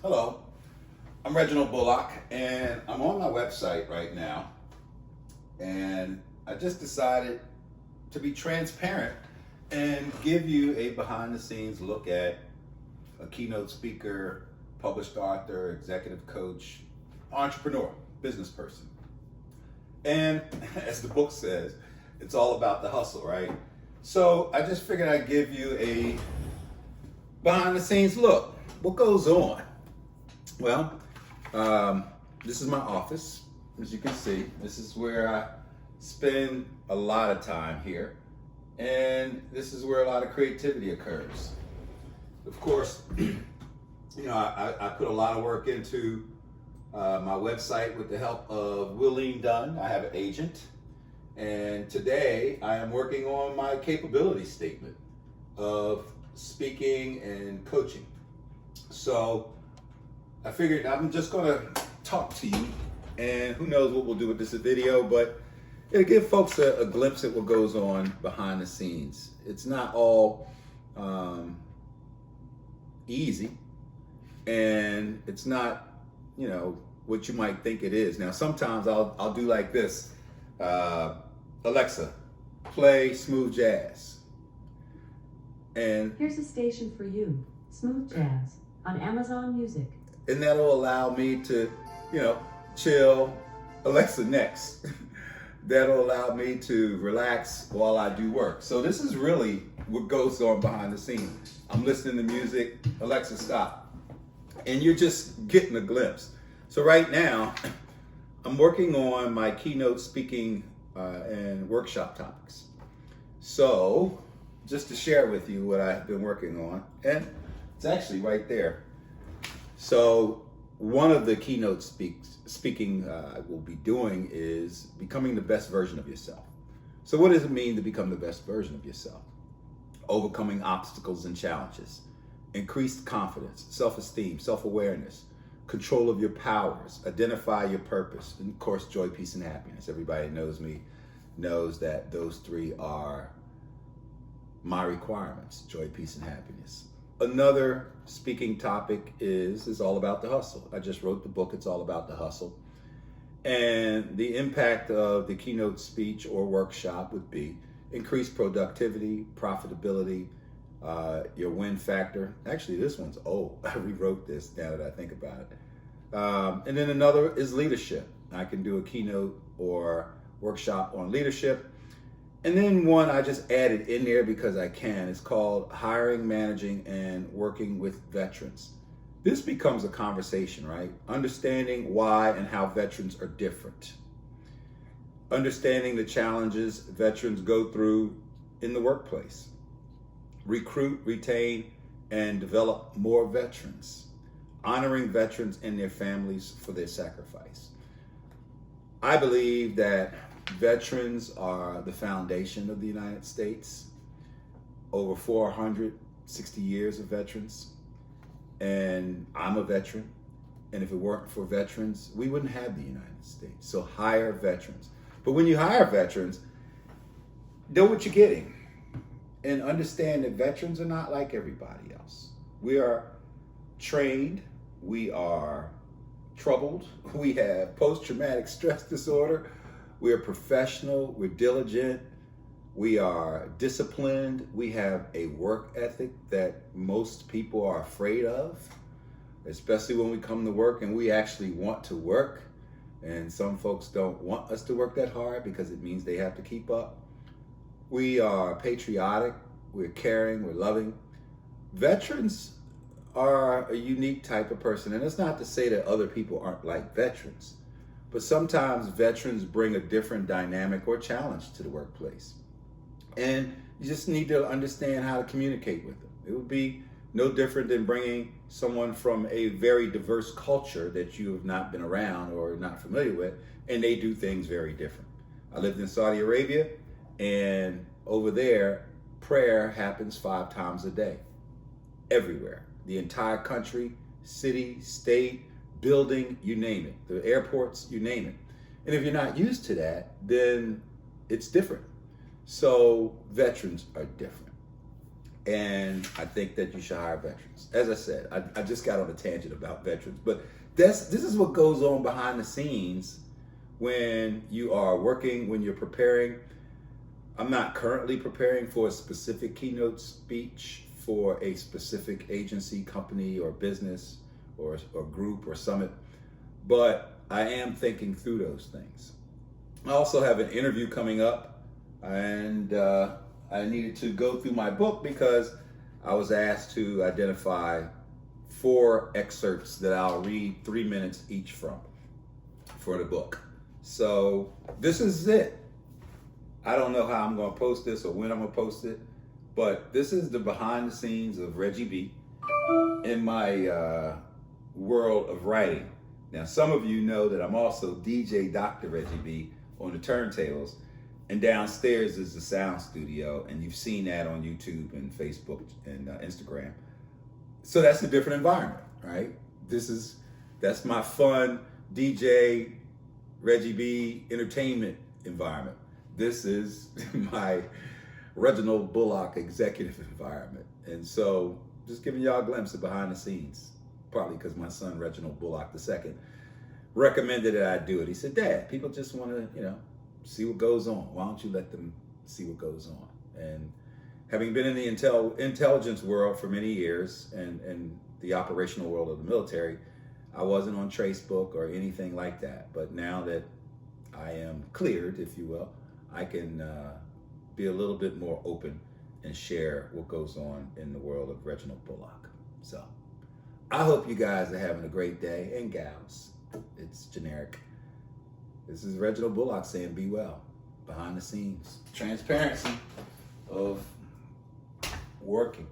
Hello, I'm Reginald Bullock, and I'm on my website right now, and I just decided to be transparent and give you a behind-the-scenes look at a keynote speaker, published author, executive coach, entrepreneur, business person. And as the book says, it's all about the hustle, right? So I just figured I'd give you a behind-the-scenes look. What goes on? Well, this is my office. As you can see, this is where I spend a lot of time here. And this is where a lot of creativity occurs. Of course, I put a lot of work into my website with the help of Willeen Dunn. I have an agent. And today I am working on my capability statement of speaking and coaching. So I figured I'm just gonna talk to you, and who knows what we'll do with this video, but it'll give folks a glimpse at what goes on behind the scenes. It's not all easy, and it's not, what you might think it is. Now, sometimes I'll do like this. Alexa, play smooth jazz. And here's a station for you, smooth jazz, on Amazon Music. And that'll allow me to, chill. Alexa, next. That'll allow me to relax while I do work. So this is really what goes on behind the scenes. I'm listening to music. Alexa, stop. And you're just getting a glimpse. So right now, I'm working on my keynote speaking and workshop topics. So just to share with you what I've been working on, and it's actually right there. So one of the keynote speaking I will be doing is becoming the best version of yourself. So what does it mean to become the best version of yourself? Overcoming obstacles and challenges, increased confidence, self-esteem, self-awareness, control of your powers, identify your purpose, and of course, joy, peace, and happiness. Everybody that knows me knows that those three are my requirements: joy, peace, and happiness. Another speaking topic is all about the hustle. I just wrote the book, It's All About the Hustle. And the impact of the keynote speech or workshop would be increased productivity, profitability, your win factor. Actually, this one's old. I rewrote this now that I think about it. And then another is leadership. I can do a keynote or workshop on leadership. And then one I just added in there because I can. It's called Hiring, Managing, and Working with Veterans. This becomes a conversation, right? Understanding why and how veterans are different. Understanding the challenges veterans go through in the workplace. Recruit, retain, and develop more veterans. Honoring veterans and their families for their sacrifice. I believe that veterans are the foundation of the United States. Over 460 years of veterans. And I'm a veteran. And if it weren't for veterans, we wouldn't have the United States. So hire veterans. But when you hire veterans, know what you're getting. And understand that veterans are not like everybody else. We are trained. We are troubled. We have post-traumatic stress disorder. We are professional, we're diligent, we are disciplined, we have a work ethic that most people are afraid of, especially when we come to work and we actually want to work. And some folks don't want us to work that hard because it means they have to keep up. We are patriotic, we're caring, we're loving. Veterans are a unique type of person, and it's not to say that other people aren't like veterans. But sometimes veterans bring a different dynamic or challenge to the workplace. And you just need to understand how to communicate with them. It would be no different than bringing someone from a very diverse culture that you have not been around or not familiar with, and they do things very different. I lived in Saudi Arabia, and over there, prayer happens 5 times a day, everywhere. The entire country, city, state, building, you name it. The airports, you name it. And if you're not used to that, then it's different. So veterans are different. And I think that you should hire veterans. As I said, I just got on a tangent about veterans, but this is what goes on behind the scenes when you are working, when you're preparing. I'm not currently preparing for a specific keynote speech for a specific agency, company, or business, or group, or summit, but I am thinking through those things. I also have an interview coming up, and I needed to go through my book because I was asked to identify 4 excerpts that I'll read 3 minutes each from for the book. So this is it. I don't know how I'm going to post this or when I'm going to post it, but this is the behind the scenes of Reggie B in my world of writing. Now, some of you know that I'm also DJ Dr. Reggie B on the turntables, and downstairs is the sound studio, and you've seen that on YouTube and Facebook and Instagram. So that's a different environment, right? That's my fun DJ Reggie B entertainment environment. This is my Reginald Bullock executive environment. And so just giving y'all a glimpse of behind the scenes, probably because my son Reginald Bullock II recommended that I do it. He said, Dad, people just want to, see what goes on. Why don't you let them see what goes on? And having been in the intelligence world for many years and the operational world of the military, I wasn't on Facebook or anything like that. But now that I am cleared, if you will, I can be a little bit more open and share what goes on in the world of Reginald Bullock. So I hope you guys are having a great day, and gals. It's generic. This is Reginald Bullock saying be well. Behind the scenes. Transparency of working.